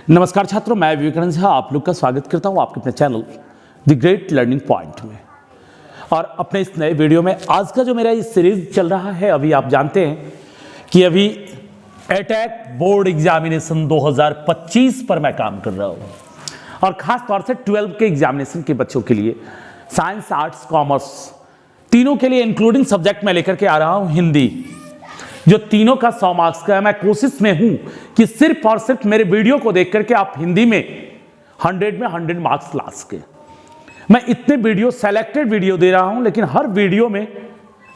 नमस्कार छात्रों, मैं विवेकानंद झा आप लोग का स्वागत करता हूं आपके अपने channel the great learning point में। और अपने इस नए वीडियो में आज का जो मेरा ये सीरीज चल रहा है, अभी आप जानते हैं कि अभी एटैक बोर्ड एग्जामिनेशन 2025 पर मैं काम कर रहा हूं और ख़ास तौर से 12 के एग्जामिनेशन के बच्चों के लिए साइंस, आर्ट्स, कॉमर्स तीनों के लिए इंक्लूडिंग सब्जेक्ट में लेकर के आ रहा हूं हिंदी, जो तीनों का 100 मार्क्स का है। मैं कोशिश में हूं कि सिर्फ और सिर्फ मेरे वीडियो को देख करके आप हिंदी में 100 में 100 मार्क्स ला सके। मैं इतने वीडियो सेलेक्टेड वीडियो दे रहा हूं, लेकिन हर वीडियो में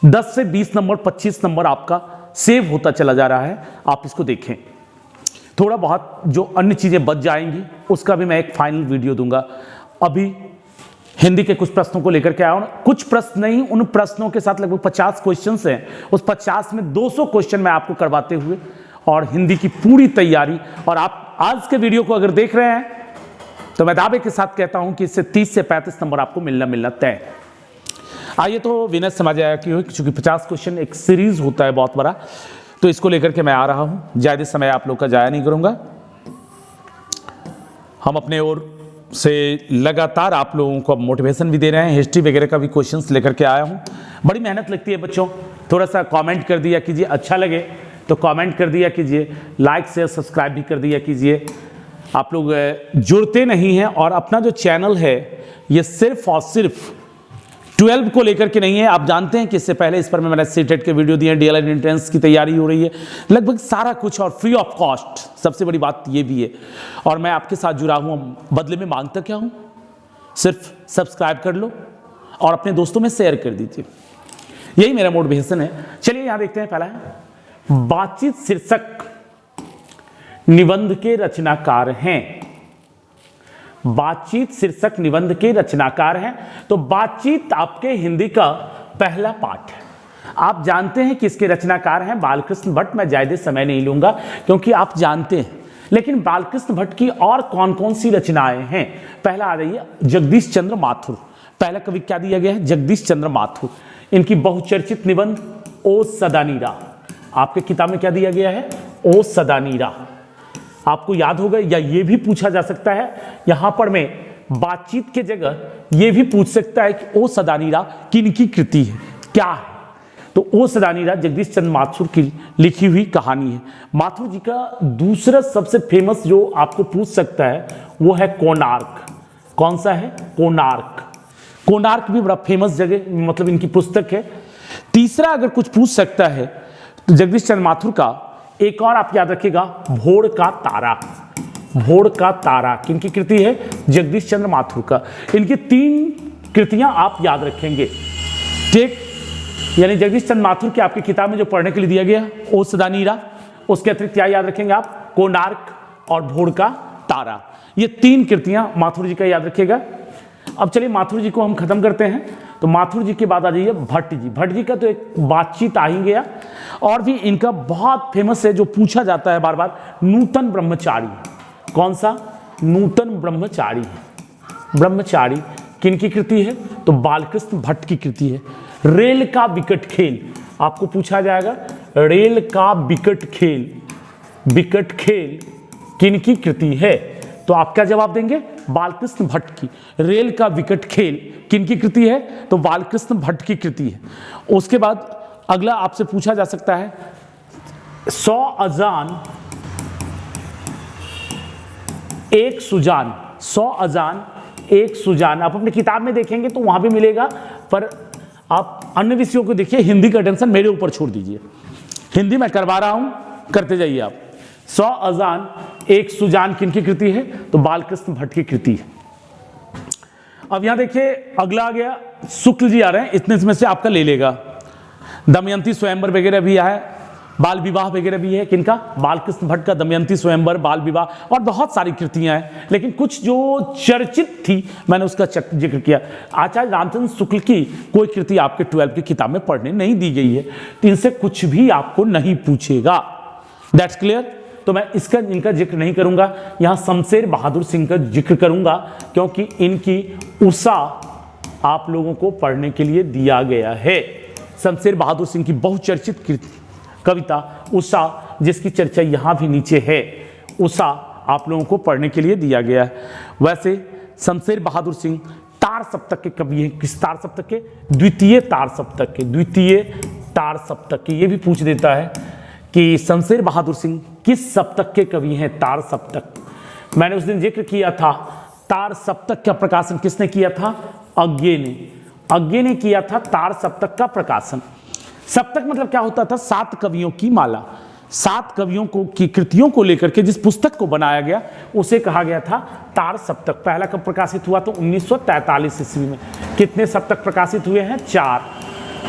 10 से 20 नंबर 25 नंबर आपका सेव होता चला जा रहा है। आप इसको देखें, थोड़ा बहुत जो अन्य चीजें बच जाएंगी उसका भी मैं एक फाइनल वीडियो दूंगा। अभी हिंदी के कुछ प्रश्नों को लेकर के आया हूं, कुछ प्रश्न नहीं, उन प्रश्नों के साथ लगभग 50 क्वेश्चंस हैं। उस 50 में 200 क्वेश्चन मैं आपको करवाते हुए और हिंदी की पूरी तैयारी। और आप आज के वीडियो को अगर देख रहे हैं तो मैं दावे के साथ कहता हूं कि इससे 30 से 35 नंबर आपको मिलना तय। आइए तो विनय समझ आया कि चूंकि 50 क्वेश्चन एक सीरीज होता है बहुत बड़ा, तो इसको लेकर के मैं आ रहा हूं। ज्यादा समय आप लोग का जाया नहीं करूंगा। हम अपने ओर से लगातार आप लोगों को मोटिवेशन भी दे रहे हैं, हिस्ट्री वगैरह का भी क्वेश्चंस लेकर के आया हूं। बड़ी मेहनत लगती है बच्चों, थोड़ा सा कमेंट कर दिया कीजिए, अच्छा लगे तो कमेंट कर दिया कीजिए, लाइक शेयर सब्सक्राइब भी कर दिया कीजिए। आप लोग जुड़ते नहीं हैं और अपना जो चैनल है ये सिर्फ और सिर्फ 12 को लेकर के नहीं है। आप जानते हैं कि इससे पहले इस पर मैंने सीटेट के वीडियो दिए, डीएलएड एंट्रेंस की तैयारी हो रही है, लगभग सारा कुछ और फ्री ऑफ कॉस्ट। सबसे बड़ी बात ये भी है, और मैं आपके साथ जुड़ा हूं, बदले में मांगता क्या हूं, सिर्फ सब्सक्राइब कर लो और अपने दोस्तों में शेयर कर दीजिए, यही मेरा मोटिवेशन है। चलिए यहां देखते हैं। पहला है बातचीत शीर्षक निबंध के रचनाकार हैं। बातचीत शीर्षक निबंध के रचनाकार हैं, तो बातचीत आपके हिंदी का पहला पाठ है। आप जानते हैं कि इसके रचनाकार हैं बालकृष्ण भट्ट। मैं ज्यादा समय नहीं लूंगा क्योंकि आप जानते हैं, लेकिन बालकृष्ण भट्ट की और कौन कौन सी रचनाएं हैं। पहला आ जाइए जगदीश चंद्र माथुर। पहला कवि क्या दिया गया है? जगदीश चंद्र माथुर। इनकी बहुचर्चित निबंध ओ सदानीरा, आपके किताब में क्या दिया गया है? ओ सदानीरा। आपको याद होगा, या ये भी पूछा जा सकता है, यहां पर मैं बातचीत के जगह ये भी पूछ सकता है कि ओ सदानीरा किनकी कृति है, क्या है? तो ओ सदानीरा जगदीश चंद्र माथुर की लिखी हुई कहानी है। माथुर जी का दूसरा सबसे फेमस जो आपको पूछ सकता है वो है कोणार्क। कौन सा है? कोणार्क। कोणार्क भी बड़ा फेमस जगह, मतलब इनकी पुस्तक है। तीसरा अगर कुछ पूछ सकता है तो जगदीश चंद्र माथुर का एक और आप याद रखिएगा, भोर का तारा। भोर का तारा किनकी कृति है? जगदीश चंद्र माथुर का। इनकी 3 कृतियां आप याद रखेंगे, ठीक? यानी जगदीश चंद्र माथुर की आपकी किताब में जो पढ़ने के लिए दिया गया ओ सदानीरा, उसके अतिरिक्त क्या याद रखेंगे आप? कोणार्क और भोर का तारा। ये 3 कृतियां माथुर जी का याद रखिएगा। अब चलिए माथुर जी को हम खत्म करते हैं। तो माथुर जी के बाद आ जाइए भट्ट जी। भट्ट जी का तो एक बातचीत आ ही गया, और भी इनका बहुत फेमस है जो पूछा जाता है बार बार, नूतन ब्रह्मचारी। कौन सा? नूतन ब्रह्मचारी। ब्रह्मचारी किनकी कृति है? तो बालकृष्ण भट्ट की कृति है। रेल का विकट खेल आपको पूछा जाएगा, रेल का विकट खेल, विकट खेल किनकी कृति है? तो आप क्या जवाब देंगे? बालकृष्ण भट्ट की। रेल का विकट खेल किनकी कृति है? तो बालकृष्ण भट्ट की कृति है। उसके बाद अगला आपसे पूछा जा सकता है 100 अजान एक सुजान। 100 अजान एक सुजान आप अपनी किताब में देखेंगे तो वहां भी मिलेगा, पर आप अन्य विषयों को देखिए, हिंदी का टेंशन मेरे ऊपर छोड़ दीजिए। हिंदी में करवा रहा हूं, करते जाइए आप। 100 अजान एक सुजान किनकी कृति है? तो बालकृष्ण भट्ट की कृति है। अब यहां देखिए अगला आ गया, शुक्ल जी आ रहे हैं, इतने में से आपका ले लेगा। दमयंती स्वयंवर वगैरह भी है, बाल विवाह वगैरह भी है। किनका? बालकृष्ण भट्ट का दमयंती स्वयंवर, बाल विवाह और बहुत सारी कृतियां हैं, लेकिन कुछ जो चर्चित थी मैंने उसका जिक्र किया। आचार्य रामचंद्र शुक्ल की कोई कृति आपके 12 की किताब में पढ़ने नहीं दी गई है, तो इनसे कुछ भी आपको नहीं पूछेगा। That's clear. तो मैं इनका जिक्र नहीं करूंगा। यहां शमशेर बहादुर सिंह का जिक्र करूंगा क्योंकि इनकी उषा आप लोगों को पढ़ने के लिए दिया गया है। शमशेर बहादुर सिंह की बहुचर्चित कविता उषा, जिसकी चर्चा यहां भी नीचे है। उषा आप लोगों को पढ़ने के लिए दिया गया है। वैसे शमशेर बहादुर सिंह तार सप्तक के कवि हैं। किस तार सप्तक के? द्वितीय तार सप्तक के, द्वितीय तार सप्तक के। ये भी पूछ देता है कि शमशेर बहादुर सिंह किस सप्तक के कवि हैं? तार सप्तक। मैंने उस दिन जिक्र किया था, तार सप्तक का प्रकाशन किसने किया था? अज्ञे ने। अज्ञे ने किया था तार सप्तक का प्रकाशन। सप्तक मतलब क्या होता था? 7 कवियों की माला। 7 कवियों को की कृतियों को लेकर के जिस पुस्तक को बनाया गया उसे कहा गया था तार सप्तक। पहला कब प्रकाशित हुआ? तो 1943 ईस्वी में। कितने सप्तक प्रकाशित हुए हैं? 4।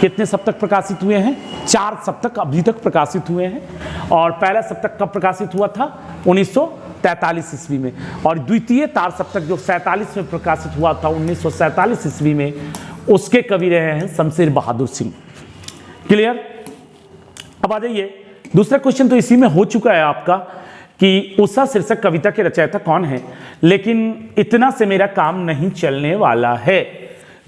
कितने सप्तक प्रकाशित हुए हैं? 4 सप्तक अभी तक प्रकाशित हुए हैं। और पहला सप्तक कब प्रकाशित हुआ था? 1943 ईस्वी में। और द्वितीय तार सप्तक जो 47 में प्रकाशित हुआ था 1947 ईस्वी में, उसके कवि रहे हैं शमशेर बहादुर सिंह। क्लियर? अब आ जाइए, दूसरा क्वेश्चन तो इसी में हो चुका है आपका कि उषा शीर्षक कविता के रचयिता कौन है, लेकिन इतना से मेरा काम नहीं चलने वाला है।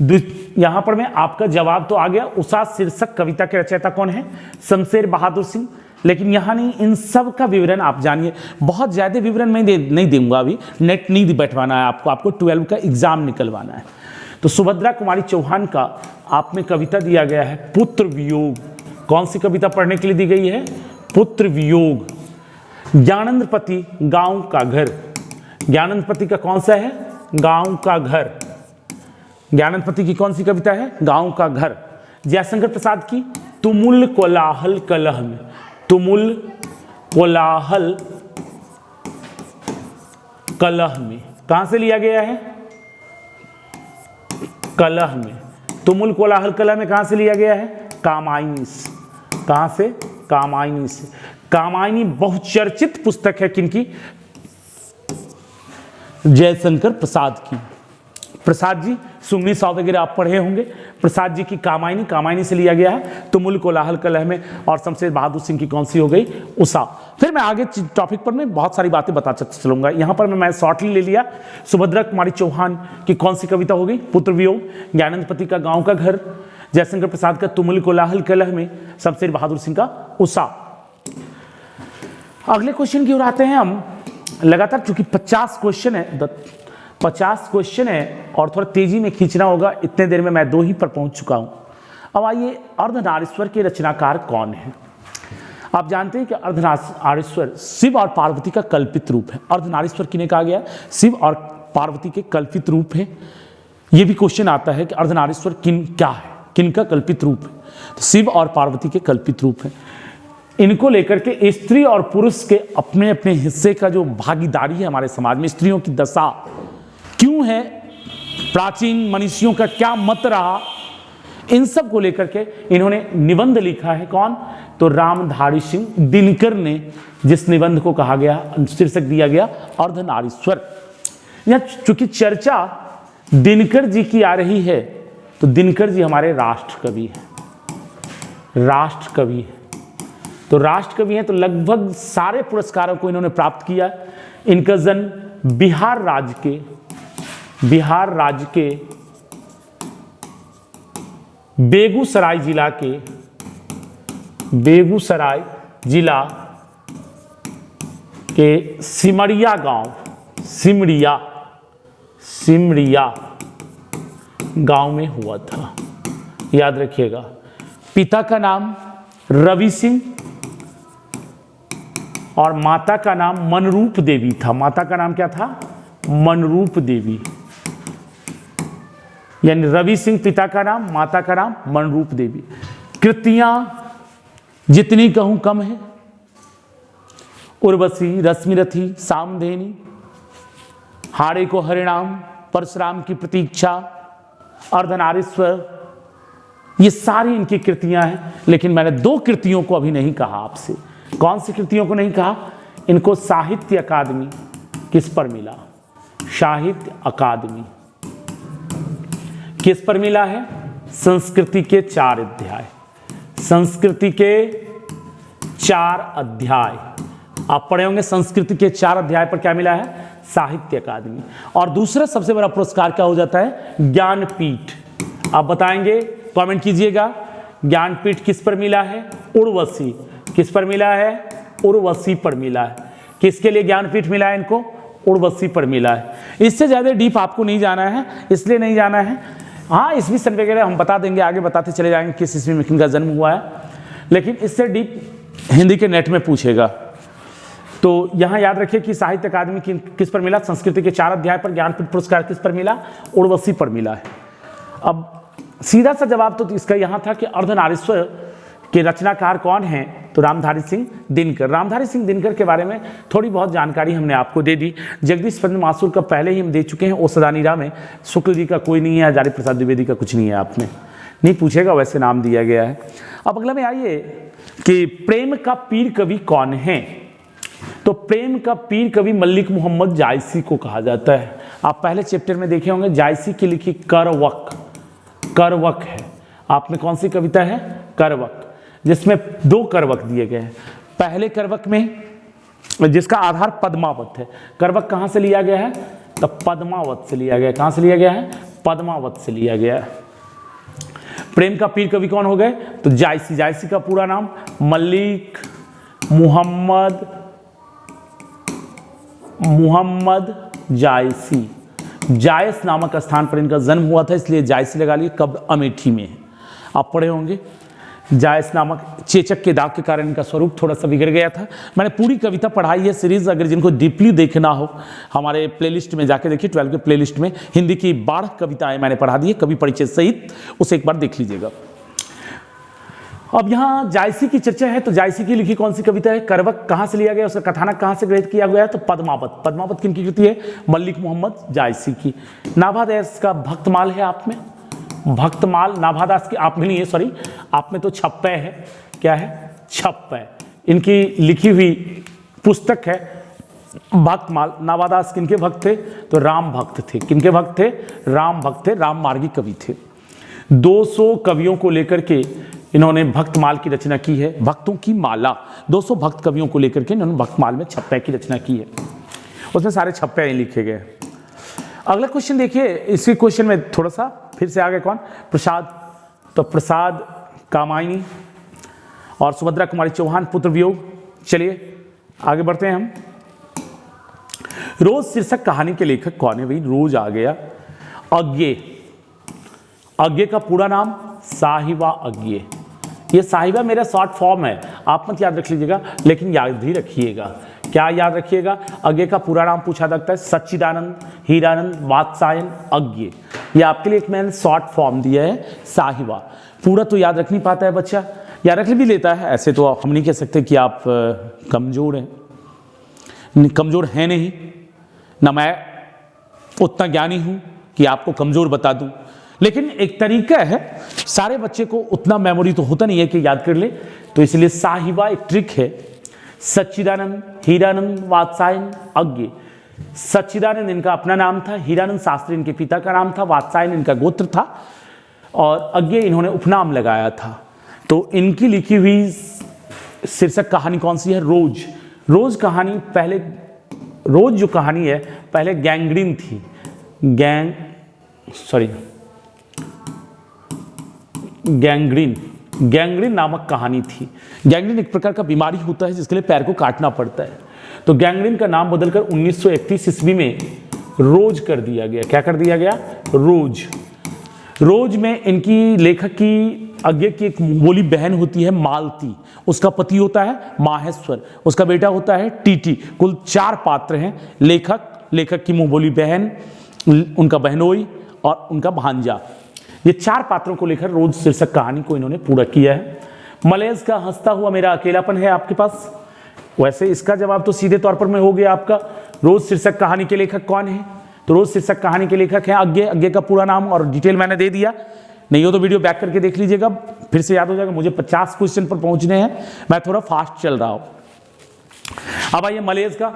यहां पर मैं आपका जवाब तो आ गया, उषा शीर्षक कविता के रचयिता कौन है? शमशेर बहादुर सिंह। लेकिन यहां नहीं, इन सब का विवरण आप जानिए। बहुत ज्यादा विवरण मैं नहीं दूंगा, अभी नेट नहीं बैठवाना है आपको 12 का एग्जाम निकलवाना है। तो सुभद्रा कुमारी चौहान का आप में कविता दिया गया है पुत्र वियोग। कौन सी कविता पढ़ने के लिए दी गई है? पुत्र वियोग। ज्ञानंदपति गांव का घर। ज्ञानंदपति का कौन सा है? गांव का घर। ज्ञानंदपति की कौन सी कविता है? गांव का घर। जयशंकर प्रसाद की तुमुल कोलाहल कलह में। तुमुल कोलाहल कलह में कहां से लिया गया है? कलह में। तुमुल कोलाहल कलह में कहां से लिया गया है? कामायनी से। कहां से? कामायनी से। कामायनी बहुचर्चित पुस्तक है किनकी? जयशंकर प्रसाद की। प्रसाद जी सुंगनी साव वगैरह आप पढ़े होंगे। प्रसाद जी की कामायनी से लिया गया है तुमुल कोलाहल कलह में। और शमशेर बहादुर सिंह की कौन सी हो गई? उषा। फिर मैं आगे टॉपिक पर मैं बहुत सारी बातें बता चलूंगा। यहां पर मैं शॉर्टली ले लिया। सुभद्रा कुमारी चौहान की कौन सी कविता हो गई? पुत्र वियोग। ज्ञानंदपति का गांव का घर। जयशंकर प्रसाद का तुमुल कोलाहल कलह में। शमशेर बहादुर सिंह का उषा। अगले क्वेश्चन की ओर आते हैं हम। लगातार चूंकि 50 क्वेश्चन है, 50 क्वेश्चन है और थोड़ा तेजी में खींचना होगा। इतने देर में मैं 2 ही पर पहुंच चुका हूं। अब आइए, अर्धनारीश्वर के रचनाकार कौन है? आप जानते हैं कि अर्धनारीश्वर शिव और पार्वती का कल्पित रूप है। अर्धनारीश्वर किन्हें कहा गया? शिव और पार्वती के कल्पित रूप है। यह भी क्वेश्चन आता है कि अर्धनारीश्वर क्या है, किनका कल्पित रूप है? तो शिव और पार्वती के कल्पित रूप है। इनको लेकर के स्त्री और पुरुष के अपने अपने हिस्से का जो भागीदारी है हमारे समाज में, स्त्रियों की दशा क्यों है, प्राचीन मनीषियों का क्या मत रहा, इन सब को लेकर के इन्होंने निबंध लिखा है। कौन? तो रामधारी सिंह दिनकर ने, जिस निबंध को कहा गया, शीर्षक दिया गया अर्धनारीश्वर। यहां चूंकि चर्चा दिनकर जी की आ रही है, तो दिनकर जी हमारे राष्ट्र कवि हैं। राष्ट्र कवि है, तो राष्ट्र कवि हैं, तो लगभग सारे पुरस्कारों को इन्होंने प्राप्त किया। इनका जन्म बिहार राज्य के बेगूसराय जिला के सिमरिया गांव, सिमरिया गांव में हुआ था। याद रखिएगा। पिता का नाम रवि सिंह और माता का नाम मनरूप देवी था। माता का नाम क्या था? मनरूप देवी। यानी रवि सिंह पिता का नाम, माता का नाम मनरूप देवी। कृतियां जितनी कहूं कम है। उर्वशी, रश्मिरथी, सामधेनी, हाड़े को हरिणाम, परशुराम की प्रतीक्षा, अर्धनारीश्वर, ये सारी इनकी कृतियां हैं। लेकिन मैंने 2 कृतियों को अभी नहीं कहा आपसे। कौन सी कृतियों को नहीं कहा? इनको साहित्य अकादमी किस पर मिला? साहित्य अकादमी किस पर मिला है? संस्कृति के 4 अध्याय। संस्कृति के 4 अध्याय आप पढ़े होंगे। संस्कृति के 4 अध्याय पर क्या मिला है? साहित्य अकादमी। और दूसरा सबसे बड़ा पुरस्कार क्या हो जाता है? ज्ञानपीठ। आप बताएंगे, कमेंट कीजिएगा। ज्ञानपीठ किस पर मिला है? उर्वशी। किस पर मिला है? उर्वशी पर मिला है। किसके लिए ज्ञानपीठ मिला है इनको? उर्वशी पर मिला है। इससे ज़्यादा डीप आपको नहीं जाना है, इसलिए नहीं जाना है। हाँ, ईस्वी सन वगैरह हम बता देंगे, आगे बताते चले जाएंगे किस ईस्वी में किनका जन्म हुआ है, लेकिन इससे डीप हिंदी के नेट में पूछेगा। तो यहाँ याद रखिए कि साहित्य अकादमी किस पर मिला? संस्कृति के 4 अध्याय पर। ज्ञानपीठ पुरस्कार किस पर मिला? उर्वशी पर मिला है। अब सीधा सा जवाब तो इसका यहाँ था कि अर्धनारीश्वर के रचनाकार कौन हैं? तो रामधारी सिंह दिनकर। रामधारी सिंह दिनकर के बारे में थोड़ी बहुत जानकारी हमने आपको दे दी। जगदीश चंद्र मासूर का पहले ही हम दे चुके हैं। ओ सदानीरा में शुक्ल जी का कोई नहीं है, हजारी प्रसाद द्विवेदी का कुछ नहीं है, आपने नहीं पूछेगा, वैसे नाम दिया गया है। अब अगला में आइए कि प्रेम का पीर कवि कौन है? तो प्रेम का पीर कवि मलिक मोहम्मद जायसी को कहा जाता है। आप पहले चैप्टर में देखे होंगे, जायसी की लिखी करवक, करवक है। आप में कौन सी कविता है? करवक, जिसमें 2 करवक दिए गए हैं। पहले करवक में जिसका आधार पद्मावत है। करवक कहाँ से लिया गया है? तो पद्मावत से लिया गया। कहाँ से लिया गया है? पद्मावत से लिया गया है। प्रेम का पीर कवि कौन हो गए? तो जायसी। जायसी का पूरा नाम मलिक मोहम्मद जायसी। जायस नामक स्थान पर इनका जन्म हुआ था, इसलिए जायसी लगा लिए। कब्र अमेठी में है, आप पढ़े होंगे। जायस नामक चेचक के दाग के कारण इनका स्वरूप थोड़ा सा बिगड़ गया था। मैंने पूरी कविता पढ़ाई है सीरीज, अगर जिनको डीपली देखना हो हमारे प्लेलिस्ट में जाके देखिए। 12 के प्लेलिस्ट में हिंदी की 12 कविताएं मैंने पढ़ा दी है, कवि परिचय सहित, उसे एक बार देख लीजिएगा। अब यहाँ जायसी की चर्चा है, तो जायसी की लिखी कौन सी कविता है? करवक कहाँ से लिया गया, उसका कथानक कहाँ से ग्रहित किया गया है? तो पद्मावत। पद्मावत किनकी कृति है? मलिक मोहम्मद जायसी की। नाभादास का भक्तमाल है आप में, भक्तमाल नाभादास की आप में नहीं है, सॉरी, आप में तो छप्पै है। क्या है? छप्पै। इनकी लिखी हुई पुस्तक है भक्तमाल। नाभादास किनके भक्त थे? तो राम भक्त थे। किनके भक्त थे? राम भक्त थे, राम मार्गी कवि थे। 200 कवियों को लेकर के इन्होंने भक्तमाल की रचना की है। भक्तों की माला, 200 भक्त कवियों को लेकर के इन्होंने भक्तमाल में छप्पै की रचना की है। उसमें सारे छप्पै लिखे गए। अगला क्वेश्चन देखिए, इसी क्वेश्चन में थोड़ा सा फिर से आगे कौन? प्रसाद। तो प्रसाद कामायनी और सुभद्रा कुमारी चौहान पुत्र वियोग। चलिए आगे बढ़ते हैं हम। रोज शीर्षक कहानी के लेखक कौन है? भाई रोज आ गया। अज्ञे। अज्ञे का पूरा नाम साहिबा अज्ञे। ये साहिबा मेरा शॉर्ट फॉर्म है, आप मत याद रख लीजिएगा, लेकिन याद ही रखिएगा। क्या याद रखिएगा? अज्ञे का पूरा नाम पूछा जाता है सच्चिदानंद हीरानंद वात्सायन अज्ञे। ये आपके लिए एक मैंने शॉर्ट फॉर्म दिया है साहिबा। पूरा तो याद रख नहीं पाता है बच्चा, या रख भी लेता है। ऐसे तो हम नहीं कह सकते कि आप कमज़ोर हैं, कमज़ोर हैं नहीं ना, मैं उतना ज्ञानी हूँ कि आपको कमज़ोर बता दूँ, लेकिन एक तरीका है। सारे बच्चे को उतना मेमोरी तो होता नहीं है कि याद कर ले, तो इसलिए साहिबा एक ट्रिक है। सच्चिदानंद हीरानंद वात्सायन अज्ञे। सच्चिदानंद इनका अपना नाम था, हीरानंद शास्त्री इनके पिता का नाम था, वात्सायन इनका गोत्र था, और अज्ञे इन्होंने उपनाम लगाया था। तो इनकी लिखी हुई शीर्षक कहानी कौन सी है? रोज। रोज कहानी पहले, रोज जो कहानी है पहले गैंग्रीन थी। गैंग्रीन नामक कहानी थी। गैंग्रीन एक प्रकार का बीमारी होता है जिसके लिए पैर को काटना पड़ता है। तो गैंग्रीन का नाम बदलकर 1931 ईस्वी में रोज कर दिया गया। क्या कर दिया गया? रोज। रोज में इनकी लेखक की अज्ञे की एक बोली बहन होती है मालती, उसका पति होता है माहेश्वर, उसका बेटा होता है टीटी। कुल 4 पात्र हैं। लेखक की मुंह बोली बहन, उनका बहनोई और उनका भांजा। ये 4 पात्रों को लेकर रोज शीर्षक कहानी को इन्होंने पूरा किया है। मलेज का हंसता हुआ मेरा अकेलापन है आपके पास। वैसे इसका जवाब तो सीधे तौर पर में हो गया आपका। रोज शीर्षक कहानी के लेखक कौन है? तो रोज शीर्षक कहानी के लेखक हैं अज्ञे। अज्ञे का पूरा नाम और डिटेल मैंने दे दिया, नहीं हो तो वीडियो बैक करके देख लीजिएगा, फिर से याद हो जाएगा। मुझे 50 क्वेश्चन पर पहुंचने हैं, मैं थोड़ा फास्ट चल रहा हूं। अब आइए मलेज का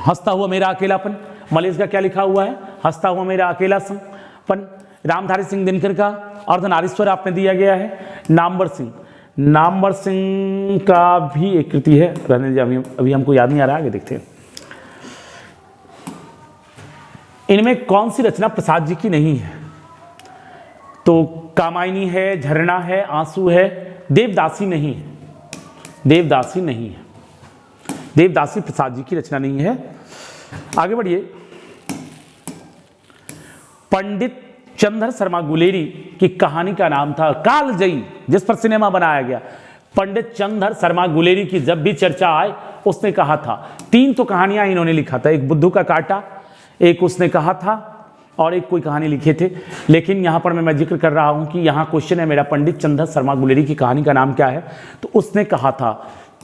हंसता हुआ मेरा अकेलापन। मलेज का क्या लिखा हुआ है? हंसता हुआ मेरा अकेलापन। रामधारी सिंह दिनकर का अर्धनारीश्वर आप में दिया गया है। नामवर सिंह का भी एक कृति है, रहने दीजिए, अभी हमको याद नहीं आ रहा, आगे देखते हैं। इनमें कौन सी रचना प्रसाद जी की नहीं है? तो कामायनी है, झरना है, आंसू है, देवदासी नहीं है। देवदासी नहीं है। देवदासी प्रसाद जी की रचना नहीं है। आगे बढ़िए। पंडित चंद्र शर्मा गुलेरी की कहानी का नाम था कालजयी, जिस पर सिनेमा बनाया गया। पंडित चंद्र शर्मा गुलेरी की जब भी चर्चा आए उसने कहा था, 3 तो कहानियां इन्होंने लिखा था, एक बुद्धू का कांटा, एक उसने कहा था, और एक कोई कहानी लिखे थे। लेकिन यहां पर मैं जिक्र कर रहा हूं कि यहां क्वेश्चन है मेरा, पंडित चंद्र शर्मा गुलेरी की कहानी का नाम क्या है? तो उसने कहा था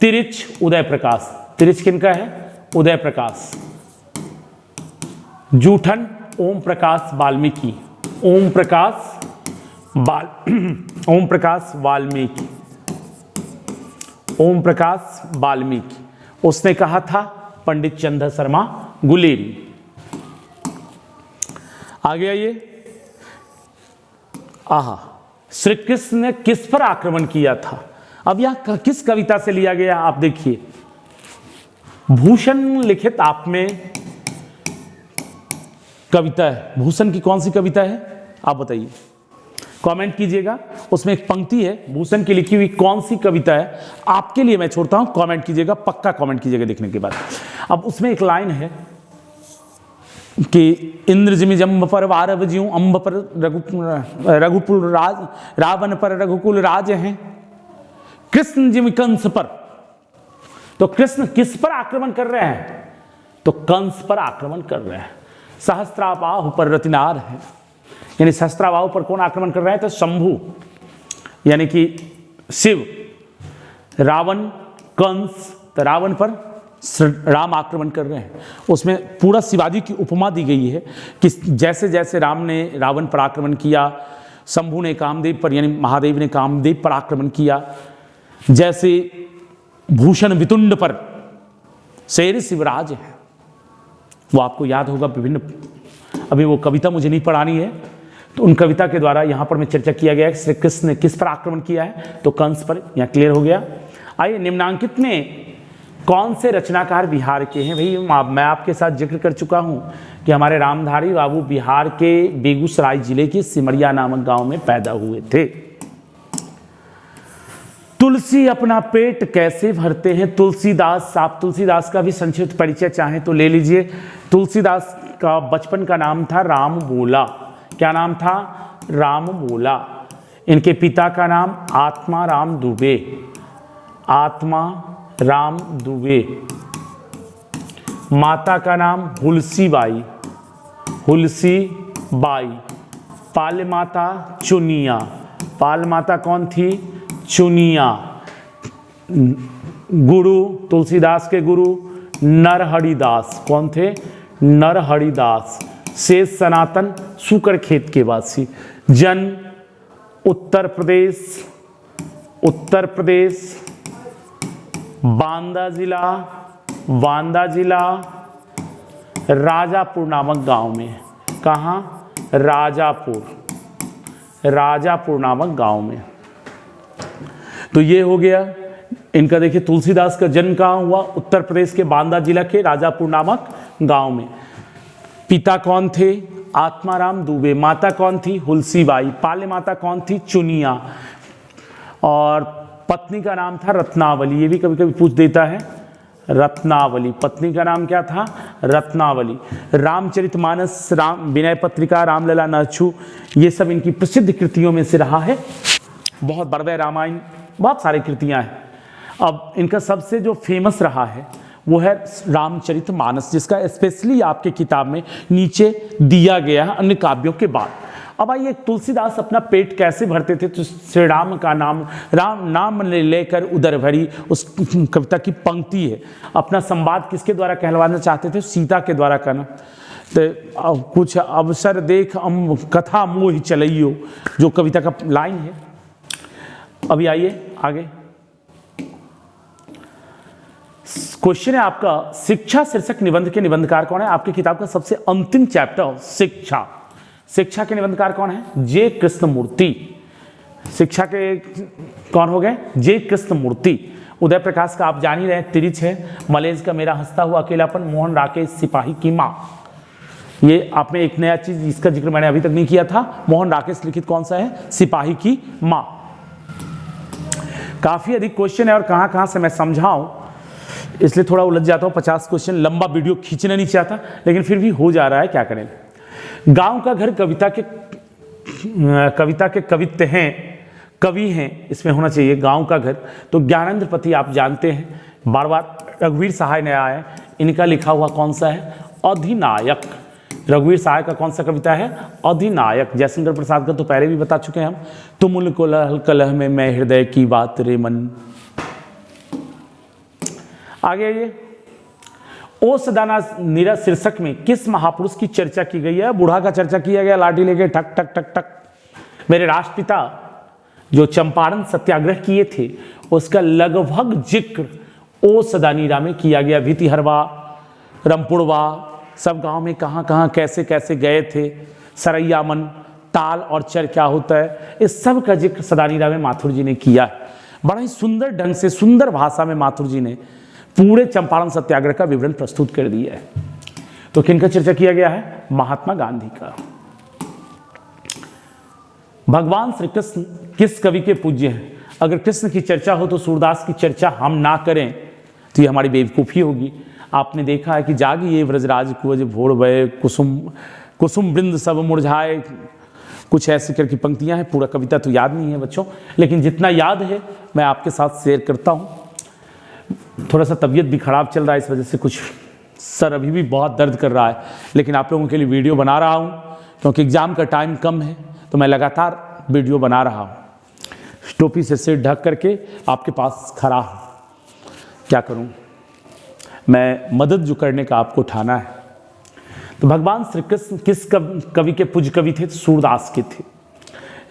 तिरिच उदय प्रकाश। तिरिच किनका है? उदय प्रकाश। जूठन ओम प्रकाश वाल्मीकि। ओम प्रकाश वाल्मीकि। ओम प्रकाश वाल्मीकि उसने कहा था पंडित चंद्र शर्मा गुलेरी। आगे आइए। श्री कृष्ण ने किस पर आक्रमण किया था? अब यह किस कविता से लिया गया आप देखिए। भूषण लिखित आप में कविता है, भूषण की कौन सी कविता है आप बताइए, कमेंट कीजिएगा। उसमें एक पंक्ति है, भूषण की लिखी हुई कौन सी कविता है आपके लिए मैं छोड़ता हूं, कमेंट कीजिएगा, पक्का कमेंट कीजिएगा देखने के बाद। अब उसमें एक लाइन है कि इंद्रजिमि जम्ब पर वारव ज्यों अंब पर रघुकुल राज, रावण पर रघुकुल राज हैं, कृष्ण जिमि कंस पर। तो कृष्ण किस पर आक्रमण कर रहे हैं? तो कंस पर आक्रमण कर रहे हैं। सहस्त्राबाहु पर रतिनार है, यानी सहस्त्राबाहु पर कौन आक्रमण कर रहे हैं? तो शंभु यानी कि शिव। रावण कंस, तो रावण पर राम आक्रमण कर रहे हैं। उसमें पूरा शिवाजी की उपमा दी गई है कि जैसे जैसे राम ने रावण पर आक्रमण किया, शंभु ने कामदेव पर यानी महादेव ने कामदेव पर आक्रमण किया, जैसे भूषण वितुंड पर शेर शिवराज है, वो आपको याद होगा। विभिन्न, अभी वो कविता मुझे नहीं पढ़ानी है, तो उन कविता के द्वारा यहां पर मैं चर्चा किया गया है श्री कृष्ण ने किस पर आक्रमण किया है, तो कंस पर, यहां क्लियर हो गया। आइए, निम्नांकित में कौन से रचनाकार बिहार के हैं? भाई मैं आपके साथ जिक्र कर चुका हूं कि हमारे रामधारी बाबू बिहार के बेगूसराय जिले के सिमरिया नामक गांव में पैदा हुए थे। तुलसी अपना पेट कैसे भरते हैं? तुलसीदास। आप तुलसीदास का भी संक्षिप्त परिचय चाहें तो ले लीजिए। तुलसीदास का बचपन का नाम था राम बोला। क्या नाम था? राम बोला। इनके पिता का नाम आत्मा राम दुबे। आत्मा राम दुबे। माता का नाम हुलसी बाई। हुलसी बाई। पाल माता चुनिया। पाल माता कौन थी? चुनिया। गुरु, तुलसीदास के गुरु नरहरिदास। कौन थे? नरहरिदास। शेष सनातन सुकर खेत के वासी। जन्म उत्तर प्रदेश। उत्तर प्रदेश बांदा जिला। बांदा जिला राजापुर नामक गांव में। कहाँ? राजापुर। राजापुर नामक गांव में। तो ये हो गया इनका। देखिए तुलसीदास का जन्म कहाँ हुआ? उत्तर प्रदेश के बांदा जिला के राजापुर नामक गांव में। पिता कौन थे? आत्माराम दुबे। माता कौन थी? हुलसी बाई। पाले माता कौन थी? चुनिया। और पत्नी का नाम था रत्नावली। ये भी कभी कभी पूछ देता है, रत्नावली। पत्नी का नाम क्या था? रत्नावली। रामचरितमानस, राम विनय पत्रिका, रामलला नरछू, ये सब इनकी प्रसिद्ध कृतियों में से रहा है। बहुत बड़वे रामायण, बहुत सारी कृतियां हैं। अब इनका सबसे जो फेमस रहा है वो है रामचरितमानस, जिसका स्पेशली आपके किताब में नीचे दिया गया है अन्य काव्यों के बाद। अब आइए, तुलसीदास अपना पेट कैसे भरते थे? तो श्री राम का नाम, राम नाम लेकर उदर भरी, उस कविता की पंक्ति है। अपना संवाद किसके द्वारा कहलवाना चाहते थे? सीता के द्वारा कहना। तो अब कुछ अवसर देख कथा मोहि चलइयो, जो कविता का लाइन है। अभी आइए आगे, क्वेश्चन है आपका, शिक्षा शीर्षक निबंध के निबंधकार कौन है? आपकी किताब का सबसे अंतिम चैप्टर शिक्षा। शिक्षा के निबंधकार कौन है? जे कृष्णमूर्ति। शिक्षा के कौन हो गए? जे कृष्णमूर्ति। उदय प्रकाश का आप जान ही रहे, तिरिच है। मलेज का मेरा हंसता हुआ अकेलापन, मोहन राकेश सिपाही की माँ। ये आप में एक नया चीज, इसका जिक्र मैंने अभी तक नहीं किया था। मोहन राकेश लिखित कौन सा है? सिपाही की माँ। काफी अधिक क्वेश्चन है और कहां कहां से मैं समझाऊं इसलिए थोड़ा उलझ जाता हूँ। 50 क्वेश्चन लंबा वीडियो खींचना नहीं चाहता, लेकिन फिर भी हो जा रहा है, क्या करें। गांव का घर कविता के कवित्व हैं, कवि हैं, इसमें होना चाहिए गांव का घर। तो ज्ञानेंद्र पति आप जानते हैं, बार बार रघुवीर सहाय ने आया है, इनका लिखा हुआ कौन सा है, अधिनायक। रघुवीर सहाय का कौन सा कविता है, अधिनायक। जयशंकर प्रसाद का तो पहले भी बता चुके हैं हम, तुमुल कोलाहल कलह में मैं हृदय की बात रे मन। आगे ये ओ सदाना नीरा शीर्षक में किस महापुरुष की चर्चा की गई है, बूढ़ा का चर्चा किया गया, लाठी लेके ठक ठक ठक ठक। मेरे राष्ट्रपिता जो चंपारण सत्याग्रह किए थे उसका लगभग जिक्र ओ सदानीरा में किया गया। भितिहरवा, रमपुरवा, सब गांव में कहां कहां कैसे कैसे गए थे, सरैयामन, ताल और चर क्या होता है, इस सब का जिक्र सदानीरा में माथुर जी ने किया। बड़ा ही सुंदर ढंग से, सुंदर भाषा में माथुर जी ने पूरे चंपारण सत्याग्रह का विवरण प्रस्तुत कर दिया है। तो किनका चर्चा किया गया है, महात्मा गांधी का। भगवान श्री कृष्ण किस कवि के पूज्य हैं। अगर कृष्ण की चर्चा हो तो सूरदास की चर्चा हम ना करें तो ये हमारी बेवकूफ़ी होगी। आपने देखा है कि जागिए व्रजराज कुंज भोर भय, कुसुम कुसुम वृंद सब मुरझाए, कुछ ऐसे करके पंक्तियां हैं। पूरा कविता तो याद नहीं है बच्चों, लेकिन जितना याद है मैं आपके साथ शेयर करता हूँ। थोड़ा सा तबीयत भी खराब चल रहा है, इस वजह से कुछ सर अभी भी बहुत दर्द कर रहा है, लेकिन आप लोगों के लिए वीडियो बना रहा हूँ क्योंकि एग्ज़ाम का टाइम कम है, तो मैं लगातार वीडियो बना रहा हूँ। टोपी से सिर ढक करके आपके पास खड़ा हूँ, क्या करूँ मैं, मदद जो करने का आपको ठाना है। तो भगवान श्री कृष्ण किस कवि के पूज्य कवि थे, सूरदास के थे।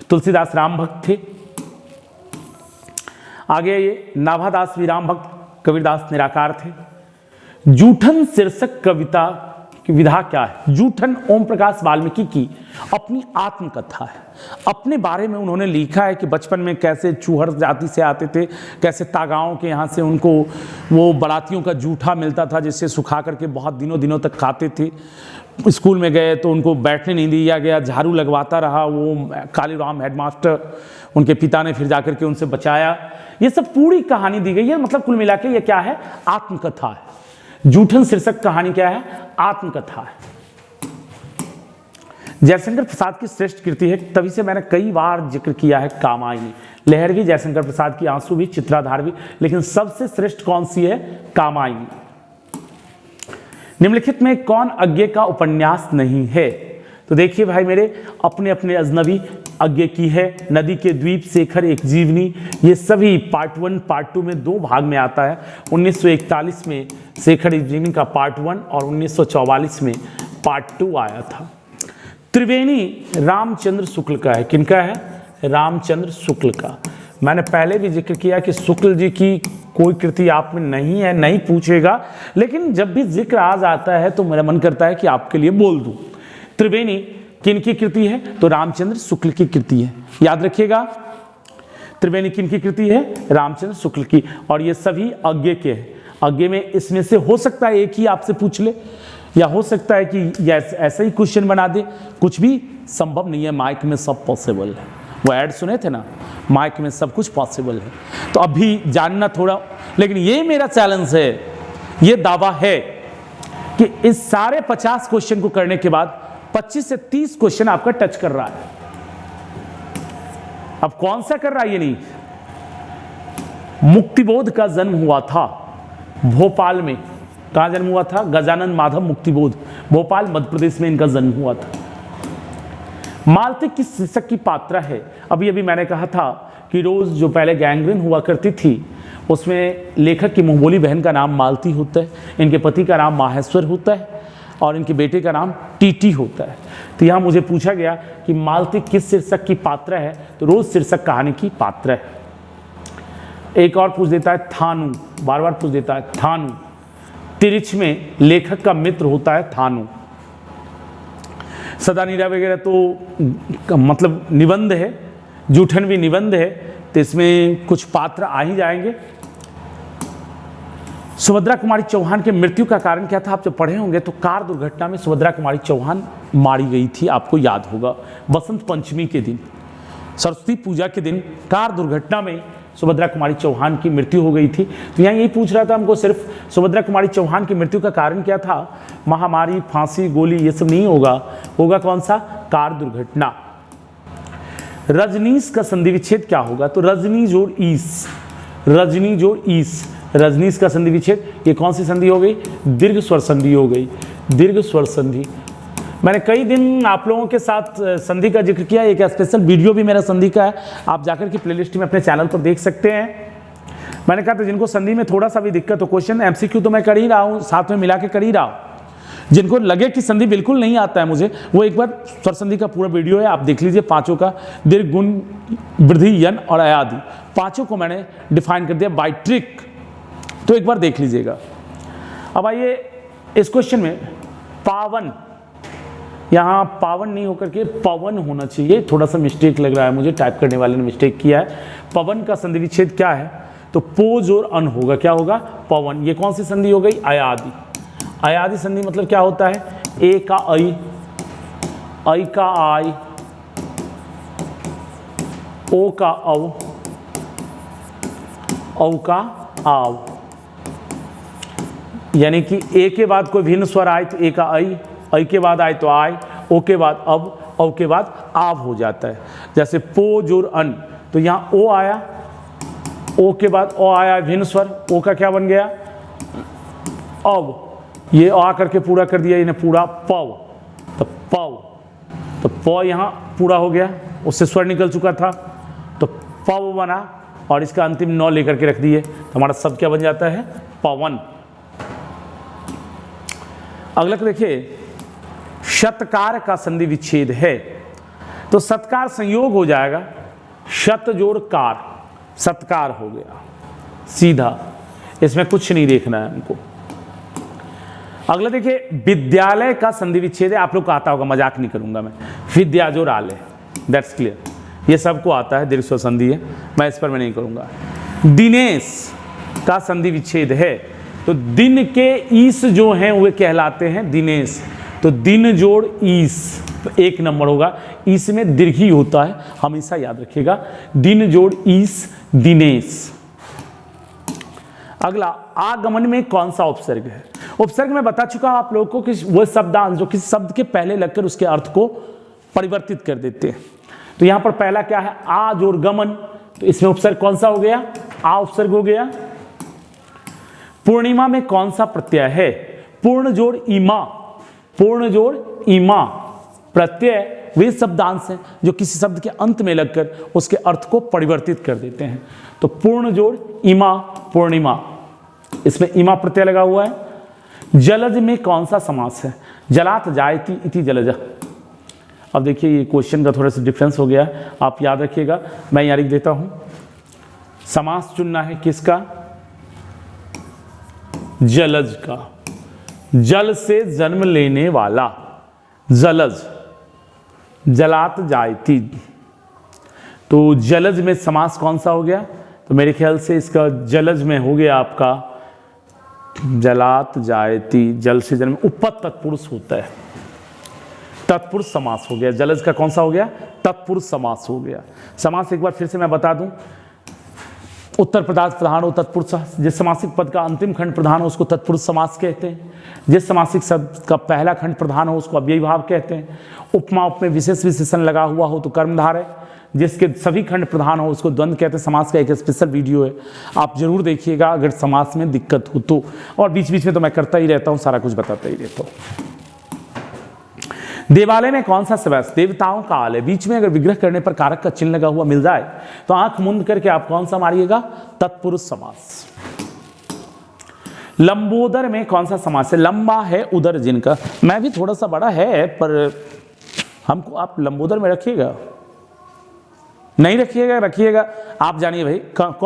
तुलसीदास राम भक्त थे। आगे ये नाभादास भी राम भक्त, कबीरदास निराकार थे। जूठन शीर्षक कविता की विधा क्या है। जूठन ओम प्रकाश वाल्मीकि की अपनी आत्मकथा है। अपने बारे में उन्होंने लिखा है कि बचपन में कैसे चूहड़ जाति से आते थे, कैसे तागाओं के यहाँ से उनको वो बरातियों का जूठा मिलता था जिससे सुखा करके बहुत दिनों दिनों तक खाते थे। स्कूल में गए तो उनको बैठने नहीं दिया गया, झाड़ू लगवाता रहा वो कालीराम हेडमास्टर, उनके पिता ने फिर जाकर के उनसे बचाया। ये सब पूरी कहानी दी गई है। मतलब कुल मिला के ये क्या है, आत्मकथा है। जूठन शीर्षक कहानी क्या है, आत्मकथा है। जयशंकर प्रसाद की श्रेष्ठ कृति है, तभी से मैंने कई बार जिक्र किया है, कामायनी। लहर भी जयशंकर प्रसाद की, आंसू भी, चित्राधार भी, लेकिन सबसे श्रेष्ठ कौन सी है, कामायनी। निम्नलिखित में कौन अज्ञे का उपन्यास नहीं है। तो देखिए भाई मेरे, अपने अपने अजनबी, अज्ञे की है, नदी के द्वीप, शेखर एक जीवनी, ये सभी पार्ट 1 पार्ट 2 में 2 भाग में आता है। 1941 में शेखर एक जीवनी का पार्ट 1 और 1944 में पार्ट 2 आया था। त्रिवेणी रामचंद्र शुक्ल का है। किनका है, रामचंद्र शुक्ल का। मैंने पहले भी जिक्र किया कि शुक्ल जी की कोई कृति आप में नहीं है, नहीं पूछेगा, लेकिन जब भी जिक्र आ जाता है तो मेरा मन करता है कि आपके लिए बोल दूं। त्रिवेणी किनकी कृति है, तो रामचंद्र शुक्ल की कृति है, याद रखिएगा। त्रिवेणी किनकी कृति है, रामचंद्र शुक्ल की, और ये सभी अज्ञे के हैं। अज्ञे में इसमें से हो सकता है एक ही आपसे पूछ ले, या हो सकता है कि ऐसा ही क्वेश्चन बना दे, कुछ भी संभव नहीं है। माइक में सब पॉसिबल है, वो ऐड सुने थे ना, माइक में सब कुछ पॉसिबल है। तो अभी जानना थोड़ा, लेकिन ये मेरा चैलेंज है, ये दावा है कि इस सारे 50 क्वेश्चन को करने के बाद 25 से 30 क्वेश्चन आपका टच कर रहा है। अब कौन सा कर रहा है ये नहीं। मुक्तिबोध का जन्म हुआ था भोपाल में। कहां जन्म हुआ था, गजानन माधव मुक्तिबोध, भोपाल मध्य प्रदेश में इनका जन्म हुआ था। मालती किस शीर्षक की पात्रा है। अभी अभी मैंने कहा था कि रोज जो पहले गैंग्रीन हुआ करती थी उसमें लेखक की मुंहबोली बहन का नाम मालती होता है, इनके पति का नाम माहेश्वर होता है और इनके बेटे का नाम टीटी होता है। तो यहाँ मुझे पूछा गया कि मालती किस शीर्षक की पात्रा है, तो रोज शीर्षक कहानी की पात्रा है। एक और पूछ देता है थानू, बार बार पूछ देता है थानू। तिरिच में लेखक का मित्र होता है थानू। सदानीरा वगैरह तो मतलब निबंध है, जूठन भी निबंध है, तो इसमें कुछ पात्र आ ही जाएंगे। सुभद्रा कुमारी चौहान के मृत्यु का कारण क्या था, आप जब पढ़े होंगे तो कार दुर्घटना में सुभद्रा कुमारी चौहान मारी गई थी, आपको याद होगा। बसंत पंचमी के दिन, सरस्वती पूजा के दिन कार दुर्घटना में सुभद्रा कुमारी चौहान की मृत्यु हो गई थी। तो यहाँ यही पूछ रहा था हमको, सिर्फ सुभद्रा कुमारी चौहान की मृत्यु का कारण क्या था? महामारी, फांसी, गोली, ये सब नहीं होगा, होगा कौन सा? कार दुर्घटना। रजनीश का संधि विच्छेद क्या होगा? तो रजनी जोड़ ईस, रजनी जोड़ ईस, रजनीश का संधि विच्छेद, ये कौन सी संधि हो गई? दीर्घ स्वर संधि हो गई, दीर्घ स्वर संधि। मैंने कई दिन आप लोगों के साथ संधि का जिक्र किया, एक स्पेशल वीडियो भी मेरा संधि का है, आप जाकर के प्लेलिस्ट में अपने चैनल पर देख सकते हैं। मैंने कहा था जिनको संधि में थोड़ा सा भी दिक्कत हो, क्वेश्चन एमसीक्यू तो मैं कर ही रहा हूँ, साथ में मिला के कर ही रहा हूँ। जिनको लगे कि संधि बिल्कुल नहीं आता है मुझे, वो एक बार स्वर संधि का पूरा वीडियो है, आप देख लीजिए, पांचों का, दीर्घ, गुण, वृद्धि, यन और अयादि, पांचों को मैंने डिफाइन कर दिया बाय ट्रिक, तो एक बार देख लीजिएगा। अब आइए इस क्वेश्चन में, पावन, यहाँ पावन नहीं होकर के पवन होना चाहिए, थोड़ा सा मिस्टेक लग रहा है मुझे, टाइप करने वाले ने मिस्टेक किया है। पवन का संधि विच्छेद क्या है? तो पोज और अन होगा, क्या होगा? पवन। ये कौन सी संधि हो गई? अयादि। अयादि संधि मतलब क्या होता है? ए का ऐ का आई, ओ का औ, औ का आव, यानी कि ए के बाद कोई भिन्न स्वर आए तो ए का ऐ के बाद आए तो आय, ओ के बाद अब, औ के बाद आव हो जाता है। जैसे पो जोर अन, तो यहाँ ओ आया, ओ के बाद ओ आया भिन्न स्वर, ओ का क्या बन गया? अब, ये आ करके पूरा कर दिया, इन्हें पूरा पव, तो पव, तो प यहाँ पूरा हो गया, उससे स्वर निकल चुका था, तो पव बना, और इसका अंतिम नौ लेकर के रख दिए, तो हमारा शब्द क्या बन जाता है? पवन। अगला देखिए, शतकार का संधि विच्छेद है, तो सत्कार संयोग हो जाएगा, शत जोड़ कार, सत्कार हो गया सीधा, इसमें कुछ नहीं देखना है हमको। अगला देखिए, विद्यालय का संधि विच्छेद है, आप लोग को आता होगा, मजाक नहीं करूंगा मैं, विद्या जोड़ आलय, दैट्स क्लियर, ये सबको आता है, दीर्घ स्वर संधि है, मैं इस पर मैं नहीं करूंगा। दिनेश का संधि विच्छेद है, तो दिन के ईस जो हैं वे कहलाते हैं दिनेश, तो दिन जोड़ ईस, तो एक नंबर होगा, ईस में दीर्घ ही होता है, हमेशा याद रखिएगा, दिन जोड़ ईस, दिनेश। अगला, आगमन में कौन सा उपसर्ग है? उपसर्ग में बता चुका आप लोगों को कि वह शब्दांश जो किसी शब्द के पहले लगकर उसके अर्थ को परिवर्तित कर देते हैं। तो यहां पर पहला क्या है? आ जोड़ गमन, तो इसमें उपसर्ग कौन सा हो गया? आ उपसर्ग हो गया। पूर्णिमा में कौन सा प्रत्यय है? पूर्ण जोड़ ईमा, पूर्ण जोड़ ईमा प्रत्यय वे शब्दांश हैं जो किसी शब्द के अंत में लगकर उसके अर्थ को परिवर्तित कर देते हैं। तो पूर्ण जोड़ ईमा, पूर्णिमा, इसमें ईमा प्रत्यय लगा हुआ है। जलज में कौन सा समास है? जलात जायति इति जलज। अब देखिए ये क्वेश्चन का थोड़ा सा डिफरेंस हो गया, आप याद रखिएगा, मैं यहाँ लिख देता हूं। समास चुनना है किसका? जलज का, जल से जन्म लेने वाला, जलज, जलात जायती। तो जलज में समास कौन सा हो गया? तो मेरे ख्याल से इसका जलज में हो गया आपका जलात जायती, जल से जन्म, उपपद तत्पुरुष होता है, तत्पुरुष समास हो गया। जलज का कौन सा हो गया? तत्पुरुष समास हो गया। समास एक बार फिर से मैं बता दूं, उत्तर पदार्थ प्रधान हो तत्पुरुष, जिस समासिक पद का अंतिम खंड प्रधान हो उसको तत्पुरुष समास कहते हैं। जिस समासिक शब्द का पहला खंड प्रधान हो उसको अव्ययी भाव कहते हैं। उपमा उप में विशेष विशेषण लगा हुआ हो तो कर्मधारय, जिसके सभी खंड प्रधान हो उसको द्वंद्व कहते हैं। समास का एक स्पेशल वीडियो है, आप जरूर देखिएगा अगर समास में दिक्कत हो तो। और बीच बीच में तो मैं करता ही रहता हूँ, सारा कुछ बताता ही रहता हूँ। देवालय में कौन सा समास? देवताओं का आलय, बीच में अगर विग्रह करने पर कारक का चिन्ह लगा हुआ मिल जाए तो आंख मूंद करके आप कौन सा मारिएगा? तत्पुरुष समास। लंबोदर में कौन सा समास है? लंबा है उदर जिनका, मैं भी थोड़ा सा बड़ा है पर हमको आप लंबोदर में रखिएगा, नहीं रखिएगा, रखिएगा, आप जानिए भाई, कमेंट